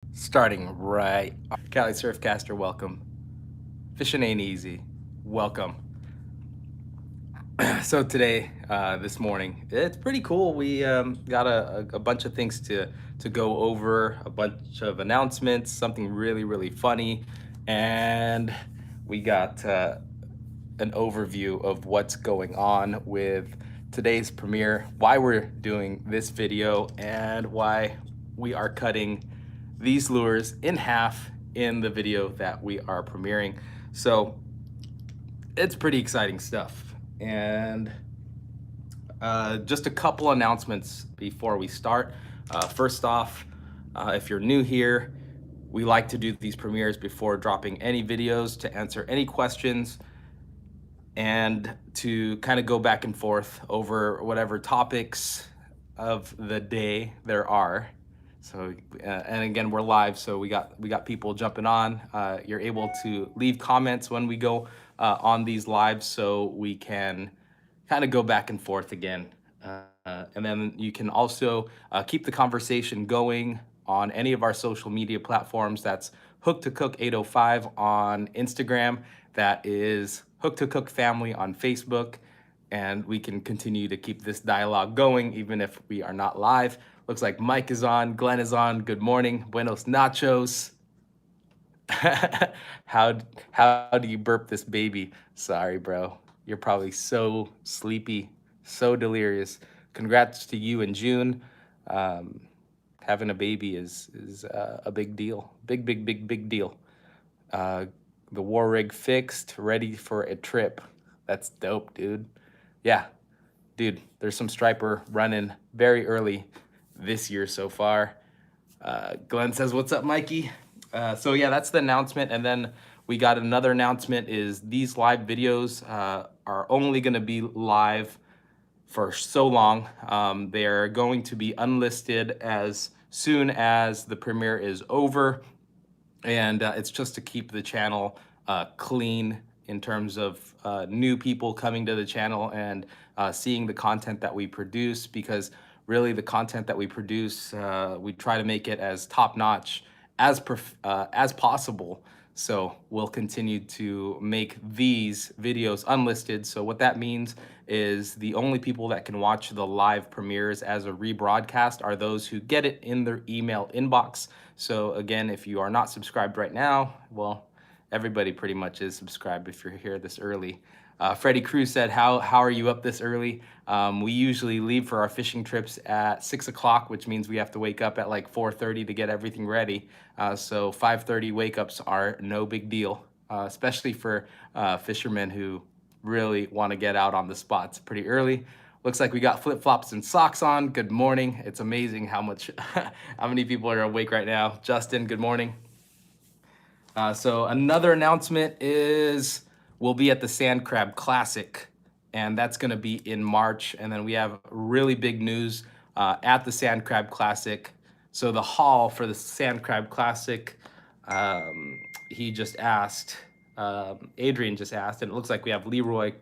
Starting right. Cali Surfcaster, welcome. Fishing ain't easy. Welcome. So today, this morning, it's pretty cool. We got a bunch of things to go over, a bunch of announcements, something really funny, and we got an overview of what's going on with today's premiere, why we're doing this video, and why we are cutting these lures in half in the video that we are premiering. So it's pretty exciting stuff. And just a couple announcements before we start. First off, if you're new here, we like to do these premieres before dropping any videos to answer any questions and to kind of go back and forth over whatever topics of the day there are. So, and again, we're live, so we got people jumping on. You're able to leave comments when we go on these lives, so we can kind of go back and forth again. And then you can also keep the conversation going on any of our social media platforms. That's Hook to Cook 805 on Instagram. That is Hook to Cook Family on Facebook. And we can continue to keep this dialogue going even if we are not live. Looks like Mike is on, Glenn is on. Good morning. Buenos nachos. how how do you burp this baby? Sorry, bro. You're probably so sleepy, so delirious. Congrats to you in June. Um, Having a baby is a big deal. Big deal. Uh, the war rig fixed, ready for a trip. That's dope, dude. Yeah, dude. There's some striper running very early this year so far. Glenn says, "What's up, Mikey?" So yeah, that's the announcement, and then we got another announcement. Is these live videos are only going to be live for so long. They're going to be unlisted as soon as the premiere is over, and it's just to keep the channel clean in terms of new people coming to the channel and seeing the content that we produce, because really the content that we produce, we try to make it as top notch as possible. So we'll continue to make these videos unlisted. So what that means is the only people that can watch the live premieres as a rebroadcast are those who get it in their email inbox. So again, if you are not subscribed right now, well, everybody pretty much is subscribed if you're here this early. Freddie Cruz said, how are you up this early? We usually leave for our fishing trips at 6 o'clock, which means we have to wake up at like 4:30 to get everything ready. So 5:30 wake ups are no big deal, especially for fishermen who really want to get out on the spots pretty early. Looks like we got flip-flops and socks on. Good morning. It's amazing how much, how many people are awake right now. Justin, good morning. So another announcement is we'll be at the Sand Crab Classic, and that's going to be in March. And then we have really big news at the Sand Crab Classic. So the hall for the Sand Crab Classic, he just asked, Adrian just asked, and it looks like we have Leroy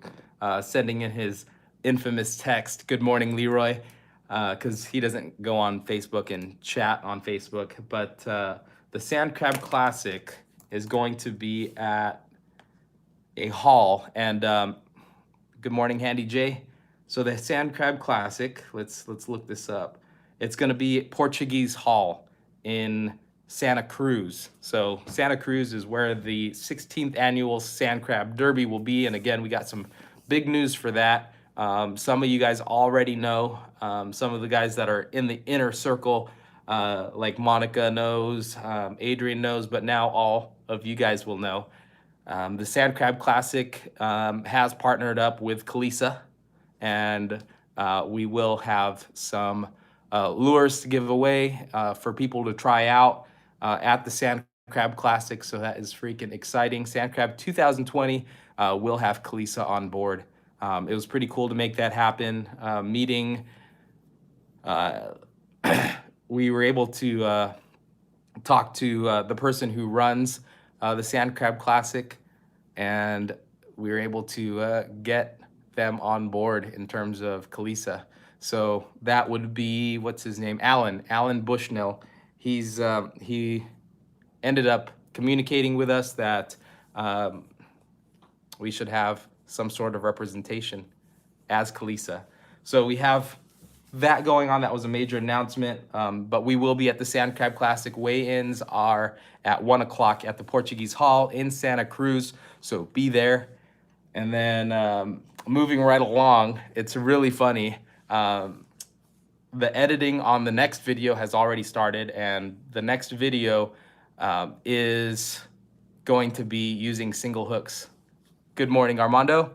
sending in his infamous text. Good morning, Leroy, because he doesn't go on Facebook and chat on Facebook. But the Sand Crab Classic is going to be at a hall. And good morning, Handy J. So the Sand Crab Classic, let's look this up. It's going to be at Portuguese Hall in Santa Cruz. So Santa Cruz is where the 16th annual Sand Crab Derby will be. And again, we got some big news for that. Some of you guys already know. Some of the guys that are in the inner circle, like Monica knows, Adrian knows, but now all of you guys will know. The Sand Crab Classic has partnered up with Kalisa, and we will have some lures to give away for people to try out at the Sand Crab Classic. So that is freaking exciting. Sand Crab 2020 will have Kalisa on board. It was pretty cool to make that happen. Meeting, we were able to talk to the person who runs the Sand Crab Classic, and we were able to get them on board in terms of Kalisa. So that would be, what's his name? Alan Bushnell. he ended up communicating with us that um, we should have some sort of representation as Kalisa. So we have that going on. That was a major announcement. But we will be at the Sand Crab Classic. Weigh-ins are at 1 o'clock at the Portuguese Hall in Santa Cruz. So be there. And then moving right along, it's really funny. The editing on the next video has already started, and the next video is going to be using single hooks. Good morning, Armando.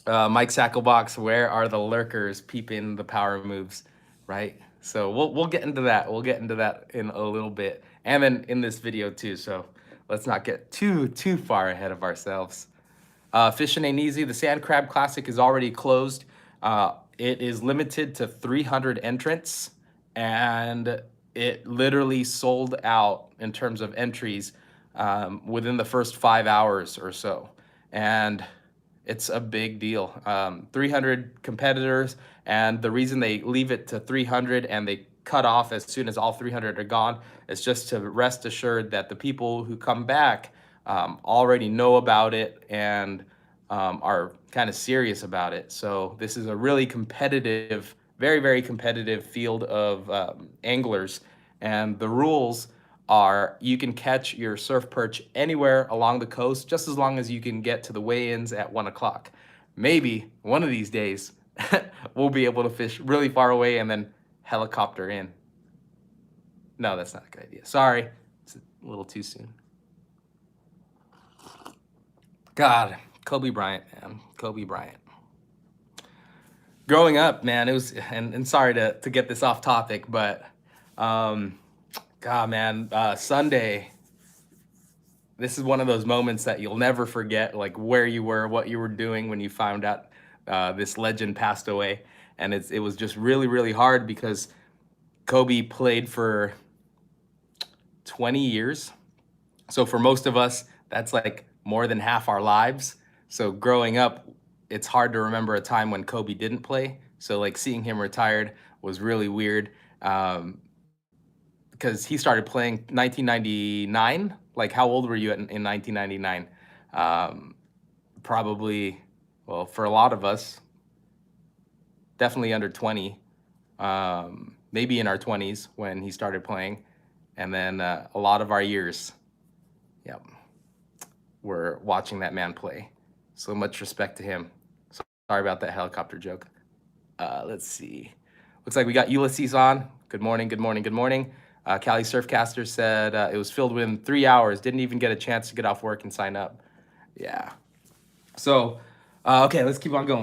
Mike Sacklebox, where are the lurkers peeping the power moves, right? So we'll get into that. We'll get into that in a little bit, and then in this video too. So let's not get too far ahead of ourselves. Fishing ain't easy. The Sand Crab Classic is already closed. It is limited to 300 entrants, and it literally sold out in terms of entries within the first 5 hours or so. And it's a big deal. 300 competitors, and the reason they leave it to 300 and they cut off as soon as all 300 are gone is just to rest assured that the people who come back already know about it and are kind of serious about it. So this is a really competitive, very competitive field of anglers, and the rules are you can catch your surf perch anywhere along the coast just as long as you can get to the weigh-ins at 1 o'clock. Maybe one of these days we'll be able to fish really far away and then helicopter in. No, that's not a good idea. Sorry, it's a little too soon. God, Kobe Bryant, man, Kobe Bryant. Growing up, man, it was, and sorry to get this off topic, but God, man, Sunday, this is one of those moments that you'll never forget, like where you were, what you were doing when you found out this legend passed away. And it was just really hard because Kobe played for 20 years. So for most of us, that's like more than half our lives. So growing up, it's hard to remember a time when Kobe didn't play. So like seeing him retired was really weird. Because he started playing 1999. Like, how old were you in 1999? Probably, well, for a lot of us, definitely under 20, maybe in our 20s when he started playing. And then a lot of our years, yep, we're watching that man play. So much respect to him. Sorry about that helicopter joke. Let's see. Looks like we got Ulysses on. Good morning. Cali Surfcaster said it was filled within 3 hours. Didn't even get a chance to get off work and sign up. Yeah. So, okay, let's keep on going.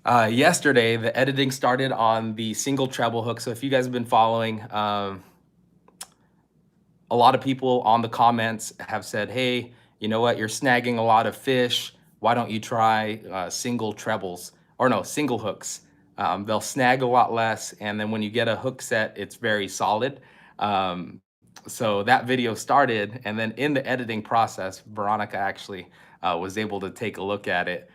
Yesterday, the editing started on the single treble hook. So if you guys have been following, a lot of people on the comments have said, hey, you know what? You're snagging a lot of fish. Why don't you try single trebles? Or no, single hooks. They'll snag a lot less, and then when you get a hook set, it's very solid. So that video started, and then in the editing process, Veronica actually was able to take a look at it.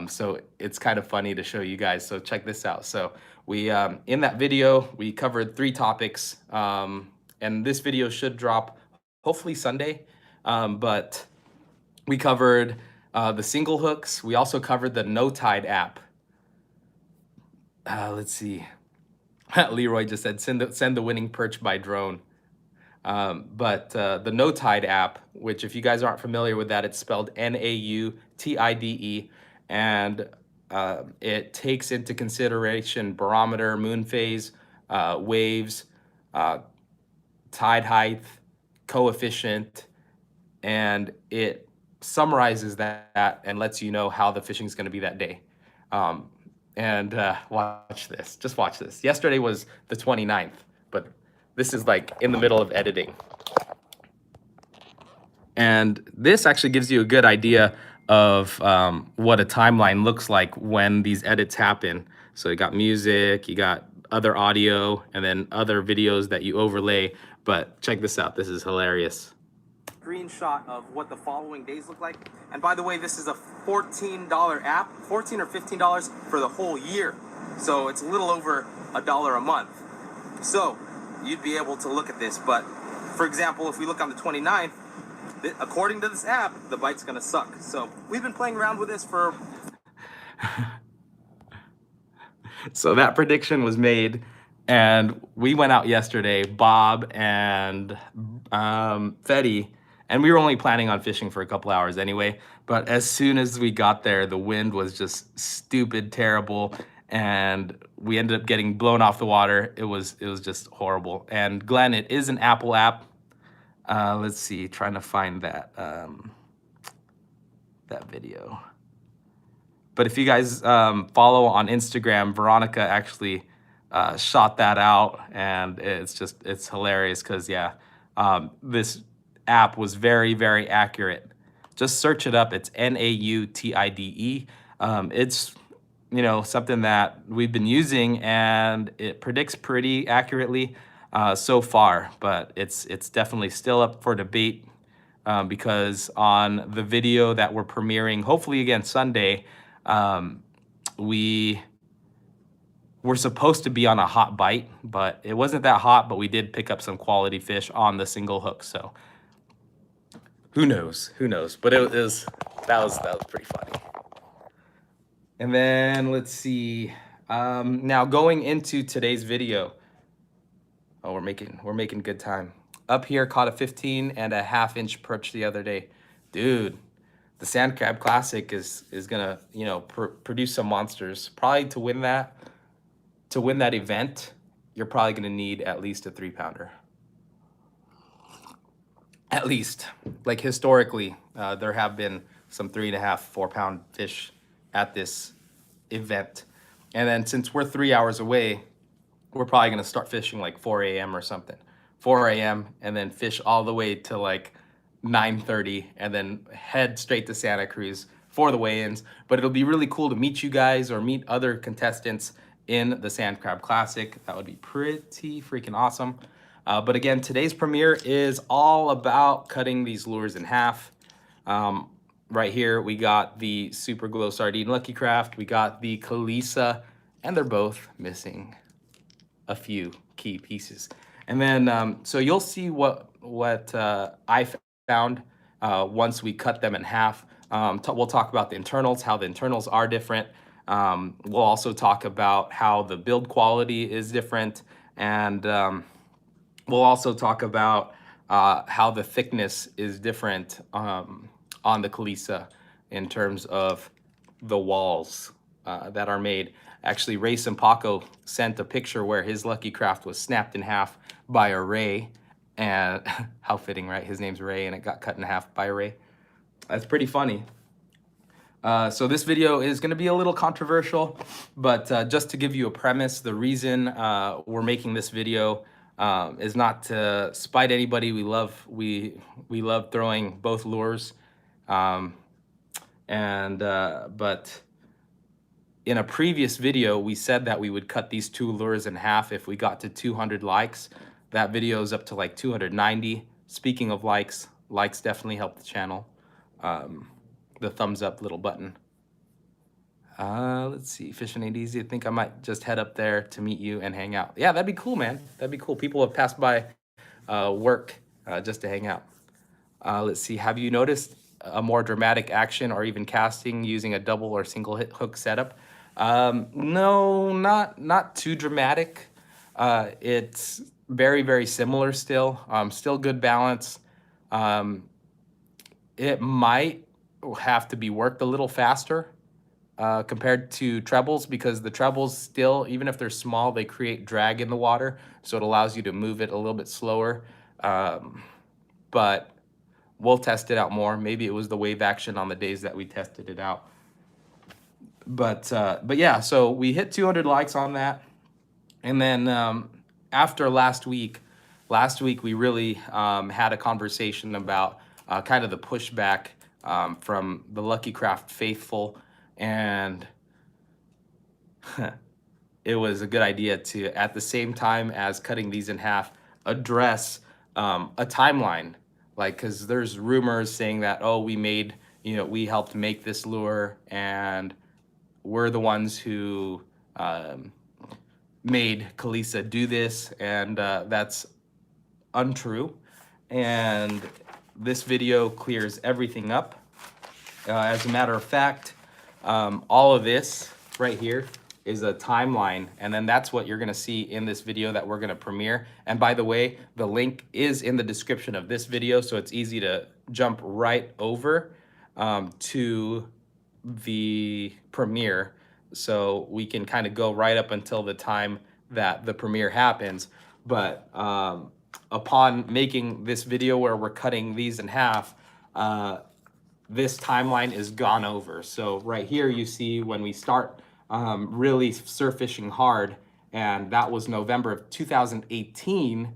So it's kind of funny to show you guys. So check this out. So we in that video, we covered 3 topics, and this video should drop hopefully Sunday. But we covered the single hooks. We also covered the No Tide app. Let's see. Leroy just said send the winning perch by drone. But the No Tide app, which if you guys aren't familiar with that, it's spelled Nautide, and it takes into consideration barometer, moon phase, waves, tide height, coefficient, and it summarizes that and lets you know how the fishing is going to be that day. And watch this. Just watch this. Yesterday was the 29th, but this is like in the middle of editing. And this actually gives you a good idea of what a timeline looks like when these edits happen. So you got music, you got other audio, and then other videos that you overlay. But check this out. This is hilarious. Screenshot of what the following days look like. And by the way, this is a $14 app, $14 or $15 for the whole year. So it's a little over $1 a month. So you'd be able to look at this, but for example, if we look on the 29th, according to this app, the bite's gonna suck. So we've been playing around with this for... So that prediction was made, and we went out yesterday, Bob and Fetty, and we were only planning on fishing for a couple hours anyway. But as soon as we got there, the wind was just stupid terrible, and we ended up getting blown off the water. It was just horrible. And Glenn, it is an Apple app. Let's see, trying to find that that video. But if you guys follow on Instagram, Veronica actually shot that out, and it's hilarious because, yeah, this app was very, very accurate. Just search it up. It's Nautide. It's, you know, something that we've been using, and it predicts pretty accurately so far, but it's definitely still up for debate because on the video that we're premiering, hopefully again Sunday, we were supposed to be on a hot bite, but it wasn't that hot, but we did pick up some quality fish on the single hook. So who knows? But that was pretty funny. And then let's see. Now going into today's video. Oh, we're making good time. Up here, caught a 15.5-inch perch the other day. Dude, the Sand Crab Classic is gonna, you know, produce some monsters. Probably to win that event, you're probably gonna need at least a 3-pounder. At least. Like historically, there have been some 3.5, 4-pound fish at this event. And then since we're 3 hours away, we're probably gonna start fishing like 4 a.m. or something. 4 a.m. and then fish all the way to like 9:30 and then head straight to Santa Cruz for the weigh-ins. But it'll be really cool to meet you guys or meet other contestants in the Sand Crab Classic. That would be pretty freaking awesome. But again, today's premiere is all about cutting these lures in half. Right here, we got the Super Glow Sardine Lucky Craft. We got the Kalisa, and they're both missing a few key pieces. And then, so you'll see what I found once we cut them in half. We'll talk about the internals, how the internals are different. We'll also talk about how the build quality is different. And we'll also talk about how the thickness is different on the Kalisa in terms of the walls that are made. Actually, Ray Simpaco sent a picture where his Lucky Craft was snapped in half by a Ray. And how fitting, right? His name's Ray, and it got cut in half by a Ray. That's pretty funny. So this video is going to be a little controversial, but just to give you a premise, the reason we're making this video is not to spite anybody. We love throwing both lures, but in a previous video, we said that we would cut these 2 lures in half if we got to 200 likes. That video is up to like 290. Speaking of likes definitely help the channel. The thumbs up little button. Let's see, Fishing Ain't Easy. I think I might just head up there to meet you and hang out. Yeah, that'd be cool, man. That'd be cool. People have passed by work just to hang out. Let's see, have you noticed a more dramatic action or even casting using a double or single hit hook setup? No, not too dramatic. It's very, very similar still. Still good balance. It might have to be worked a little faster compared to trebles, because the trebles still, even if they're small, they create drag in the water. So it allows you to move it a little bit slower. But we'll test it out more. Maybe it was the wave action on the days that we tested it out. But yeah, so we hit 200 likes on that. And then after last week we really had a conversation about kind of the pushback from the Lucky Craft faithful, and it was a good idea to, at the same time as cutting these in half, address a timeline. Like, because there's rumors saying that, oh, we helped make this lure, and we're the ones who made Kalisa do this, and that's untrue. And this video clears everything up. As a matter of fact, all of this right here is a timeline, and then that's what you're gonna see in this video that we're gonna premiere. And by the way, the link is in the description of this video, so it's easy to jump right over to the premiere, so we can kind of go right up until the time that the premiere happens. But upon making this video where we're cutting these in half, this timeline is gone over. So right here you see when we start really surf fishing hard, and that was November of 2018.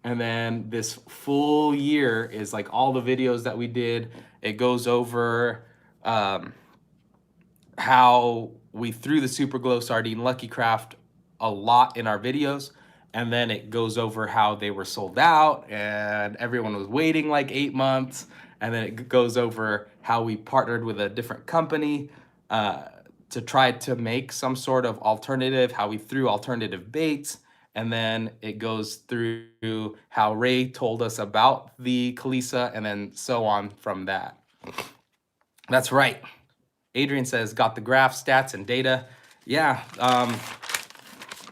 And then this full year is like all the videos that we did. It goes over how we threw the Super Glow Sardine Lucky Craft a lot in our videos. And then it goes over how they were sold out and everyone was waiting like 8 months. And then it goes over how we partnered with a different company to try to make some sort of alternative, how we threw alternative baits. And then it goes through how Ray told us about the Kalisa, and then so on from that. That's right. Adrian says, got the graph, stats, and data. Yeah,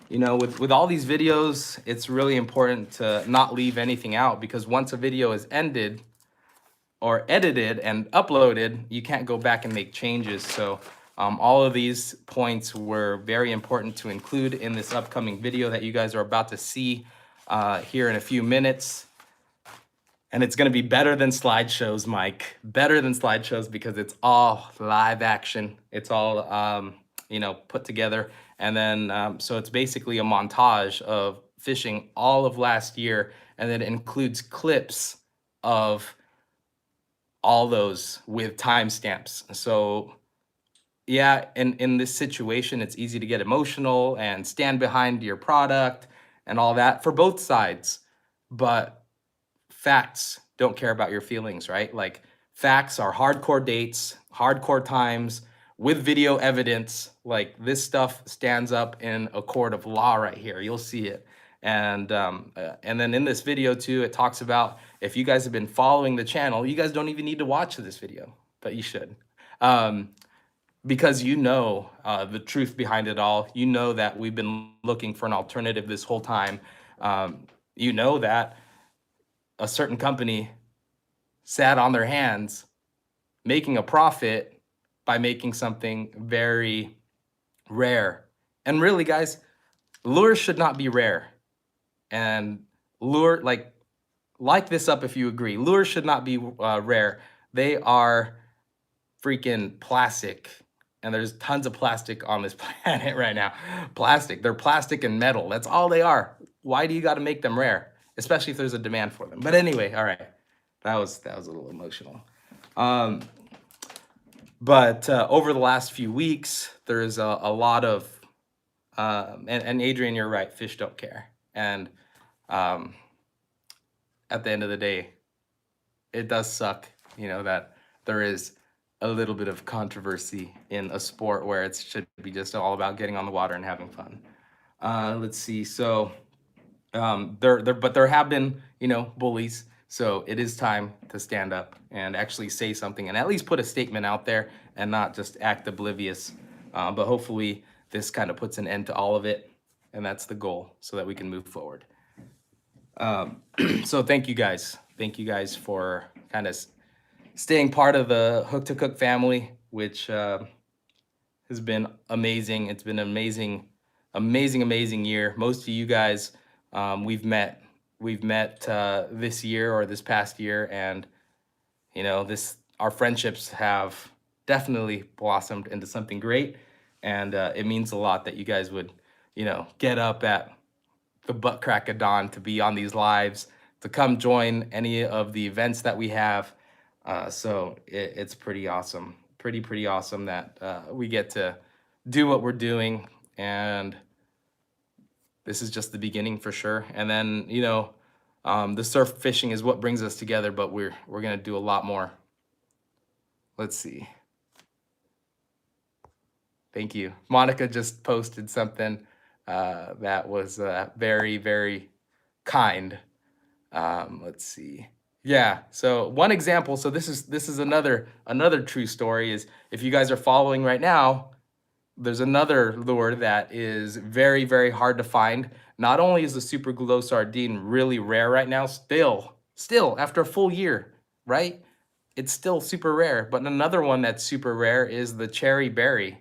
you know, with all these videos, it's really important to not leave anything out, because once a video is ended or edited and uploaded, you can't go back and make changes. So all of these points were very important to include in this upcoming video that you guys are about to see here in a few minutes. And it's gonna be better than slideshows, Mike. Better than slideshows, because it's all live action. It's all, you know, put together. And then, so it's basically a montage of fishing all of last year, and then it includes clips of all those with timestamps. So yeah, in this situation, it's easy to get emotional and stand behind your product and all that for both sides. But facts don't care about your feelings, right? Like, facts are hardcore dates, hardcore times with video evidence. Like, this stuff stands up in a court of law right here. You'll see it. And then in this video too, it talks about, if you guys have been following the channel, you guys don't even need to watch this video, but you should. Because you know the truth behind it all. You know that we've been looking for an alternative this whole time. You know that a certain company sat on their hands making a profit by making something very rare. And really, guys, lures should not be rare. And lure, like this up if you agree. Lures should not be rare. They are freaking plastic. And there's tons of plastic on this planet right now. Plastic. They're plastic and metal. That's all they are. Why do you got to make them rare? Especially if there's a demand for them. But anyway, all right. That was a little emotional. But over the last few weeks, there's a lot of, and Adrian, you're right, fish don't care. And at the end of the day, it does suck, you know, that there is a little bit of controversy in a sport where it should be just all about getting on the water and having fun. Let's see. So there have been, you know, bullies. So it is time to stand up and actually say something and at least put a statement out there and not just act oblivious. But hopefully this kind of puts an end to all of it. And that's the goal, so that we can move forward. So thank you guys. Thank you guys for kind of staying part of the Hook to Cook family, which has been amazing. It's been an amazing year. Most of you guys we've met this year or this past year, and you know, our friendships have definitely blossomed into something great. And it means a lot that you guys would, you know, get up at the butt crack of dawn to be on these lives, to come join any of the events that we have. So it's pretty awesome, pretty awesome that we get to do what we're doing. And this is just the beginning for sure. And then, you know, the surf fishing is what brings us together, but we're gonna do a lot more. Let's see. Thank you. Monica just posted something. That was very, very kind. Let's see. Yeah. So one example. So this is another true story. Is if you guys are following right now, there's another lure that is very, very hard to find. Not only is the super glow sardine really rare right now, still after a full year, right? It's still super rare. But another one that's super rare is the cherry berry.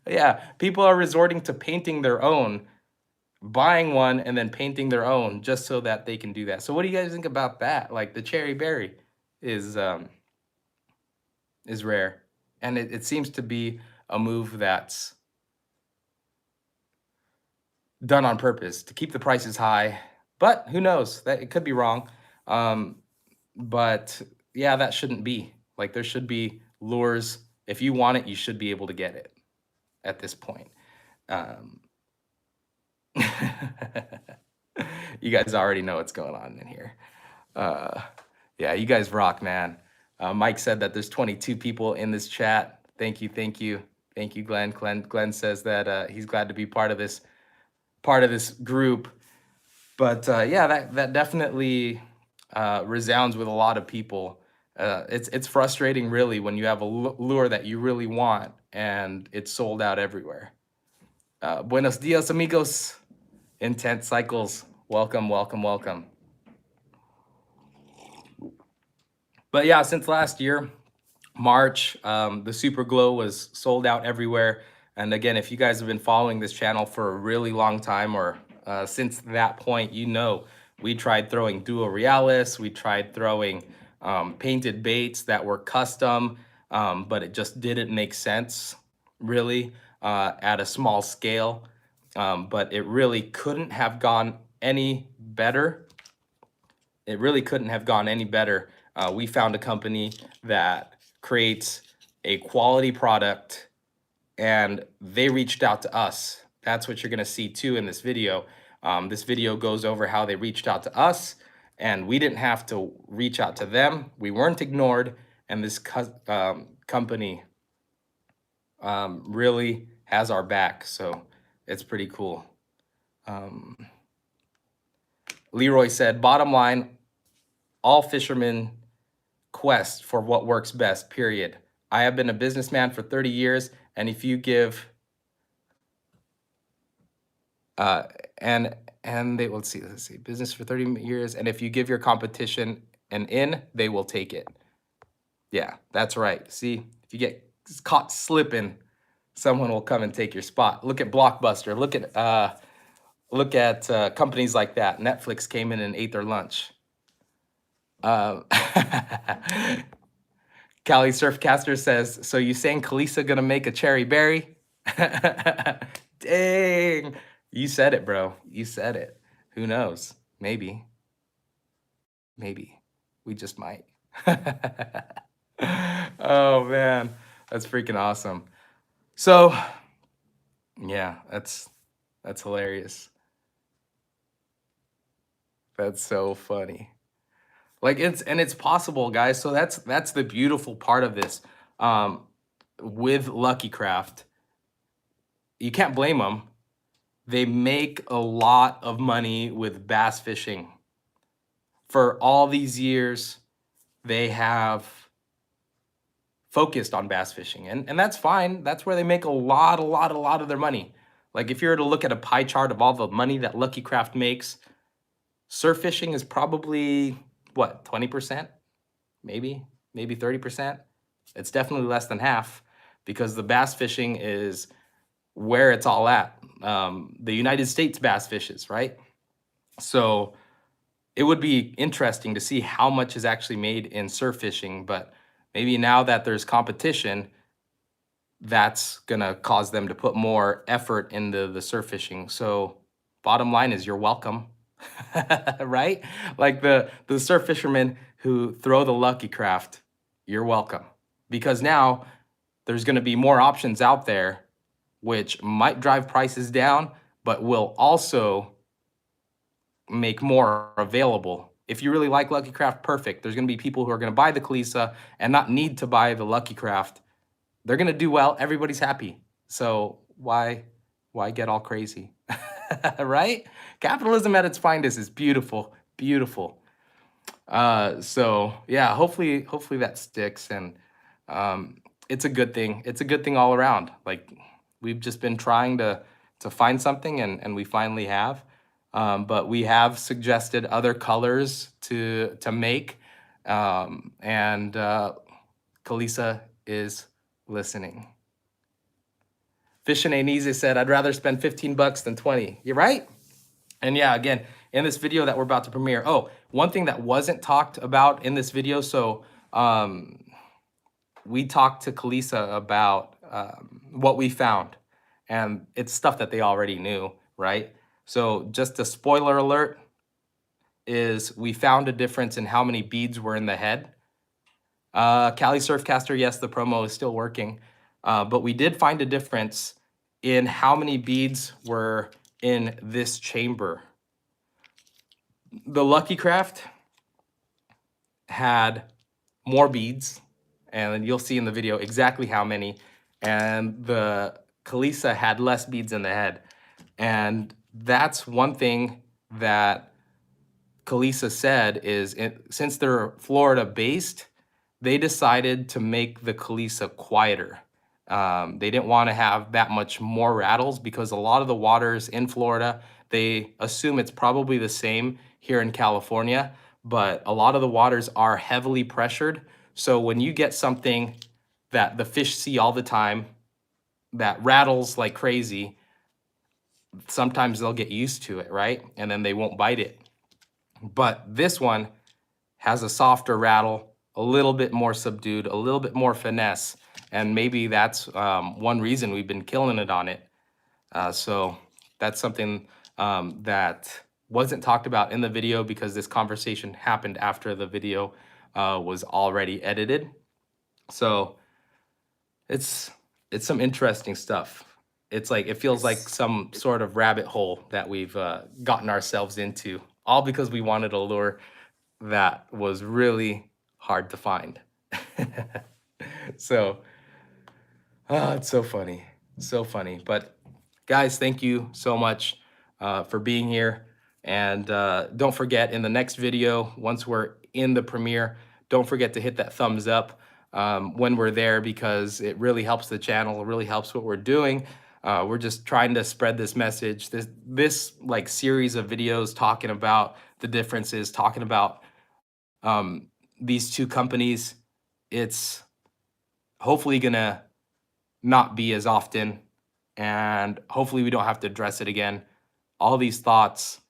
Yeah, people are resorting to painting their own, buying one and then painting their own just so that they can do that. So what do you guys think about that? Like the cherry berry is um is rare. And it seems to be a move that's done on purpose to keep the prices high. But who knows? That it could be wrong. Um, but yeah, that shouldn't be. Like there should be lures. If you want it, you should be able to get it at this point. Um, you guys already know what's going on in here. Uh, yeah, you guys rock, man. Mike said that there's 22 people in this chat. Thank you, thank you, thank you, Glenn. Glenn says that he's glad to be part of this group. But yeah, that definitely resounds with a lot of people. It's frustrating, really, when you have a lure that you really want and it's sold out everywhere. Buenos dias, amigos. Intense Cycles. Welcome, welcome, welcome. But yeah, since last year, March, the Super Glow was sold out everywhere. And again, if you guys have been following this channel for a really long time, or since that point, you know, we tried throwing Duo Realis, we tried throwing painted baits that were custom, but it just didn't make sense, really, at a small scale. But it really couldn't have gone any better. It really couldn't have gone any better. We found a company that creates a quality product, and they reached out to us. That's what you're gonna see too in this video. This video goes over how they reached out to us, and we didn't have to reach out to them. We weren't ignored, and this company really has our back, so it's pretty cool. Leroy said, bottom line, all fishermen quest for what works best, period. I have been a businessman for 30 years, and if you give and they let's see, business for 30 years, and if you give your competition an in, they will take it. Yeah, that's right. See, if you get caught slipping, someone will come and take your spot. Look at Blockbuster. Look at companies like that. Netflix came in and ate their lunch. Cali Surfcaster says, so you saying Kalisa gonna make a cherry berry? Dang. You said it, bro. You said it. Who knows? Maybe. Maybe. We just might. Oh, man. That's freaking awesome. So, yeah, that's hilarious. That's so funny. Like it's possible, guys. So that's the beautiful part of this. With Lucky Craft, you can't blame them. They make a lot of money with bass fishing. For all these years, they have focused on bass fishing, and that's fine. That's where they make a lot of their money. Like if you were to look at a pie chart of all the money that Lucky Craft makes, surf fishing is probably what, 20%? Maybe 30%. It's definitely less than half, because the bass fishing is where it's all at. The United States bass fishes, right? So it would be interesting to see how much is actually made in surf fishing, but maybe now that there's competition, that's gonna cause them to put more effort into the surf fishing. So bottom line is you're welcome, right? Like the surf fishermen who throw the Lucky Craft, you're welcome. Because now there's gonna be more options out there, which might drive prices down, but will also make more available. If you really like Lucky Craft, perfect. There's gonna be people who are gonna buy the Kalisa and not need to buy the Lucky Craft. They're gonna do well, everybody's happy. So why Why get all crazy? Right? Capitalism at its finest is beautiful, beautiful. So yeah, hopefully that sticks, and it's a good thing. It's a good thing all around. Like, we've just been trying to find something, and we finally have. But we have suggested other colors to make, and Kalisa is listening. Fishing Ain't Easy said, "I'd rather spend 15 bucks than 20." You're right. And yeah, again, in this video that we're about to premiere, oh, one thing that wasn't talked about in this video, so we talked to Kalisa about what we found, and it's stuff that they already knew, right? So just a spoiler alert is we found a difference in how many beads were in the head. Cali Surfcaster, yes, the promo is still working, but we did find a difference in how many beads were in this chamber. The Lucky Craft had more beads, and you'll see in the video exactly how many, and the Kalisa had less beads in the head. And that's one thing that Kalisa said is, since they're Florida based, they decided to make the Kalisa quieter. They didn't want to have that much more rattles, because a lot of the waters in Florida, they assume it's probably the same here in California, but a lot of the waters are heavily pressured. So when you get something that the fish see all the time that rattles like crazy, sometimes they'll get used to it, right? And then they won't bite it. But this one has a softer rattle, a little bit more subdued, a little bit more finesse. And maybe that's one reason we've been killing it on it. So that's something that wasn't talked about in the video, because this conversation happened after the video was already edited. So it's some interesting stuff. It's like, it feels like some sort of rabbit hole that we've gotten ourselves into, all because we wanted a lure that was really hard to find. So, it's so funny, so funny. But guys, thank you so much for being here. And don't forget, in the next video, once we're in the premiere, don't forget to hit that thumbs up when we're there, because it really helps the channel. It really helps what we're doing. We're just trying to spread this message, this like series of videos talking about the differences, talking about these two companies. It's hopefully gonna not be as often, and hopefully we don't have to address it again. All these thoughts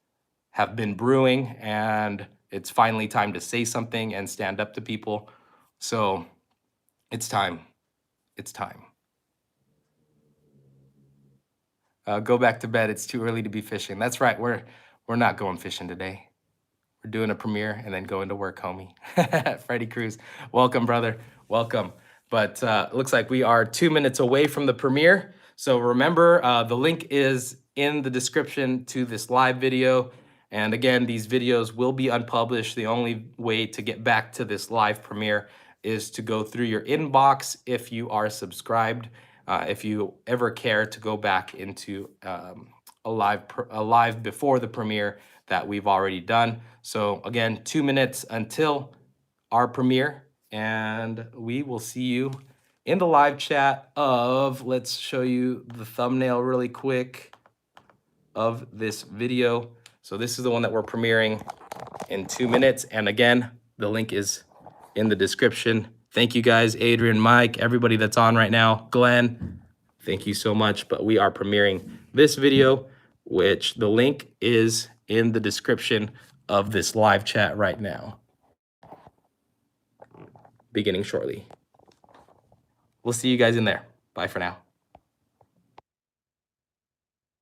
have been brewing, and it's finally time to say something and stand up to people. So it's time. It's time. Go back to bed. It's too early to be fishing. That's right. We're not going fishing today. We're doing a premiere and then going to work, homie. Freddie Cruz, welcome, brother. Welcome. But looks like we are 2 minutes away from the premiere. So remember, the link is in the description to this live video. And again, these videos will be unpublished. The only way to get back to this live premiere is to go through your inbox if you are subscribed. If you ever care to go back into a live before the premiere that we've already done. So again, 2 minutes until our premiere, and we will see you in the live chat of, let's show you the thumbnail really quick of this video. So this is the one that we're premiering in 2 minutes. And again, the link is in the description. Thank you guys, Adrian, Mike, everybody that's on right now, Glenn, thank you so much. But we are premiering this video, which the link is in the description of this live chat right now, beginning shortly. We'll see you guys in there. Bye for now.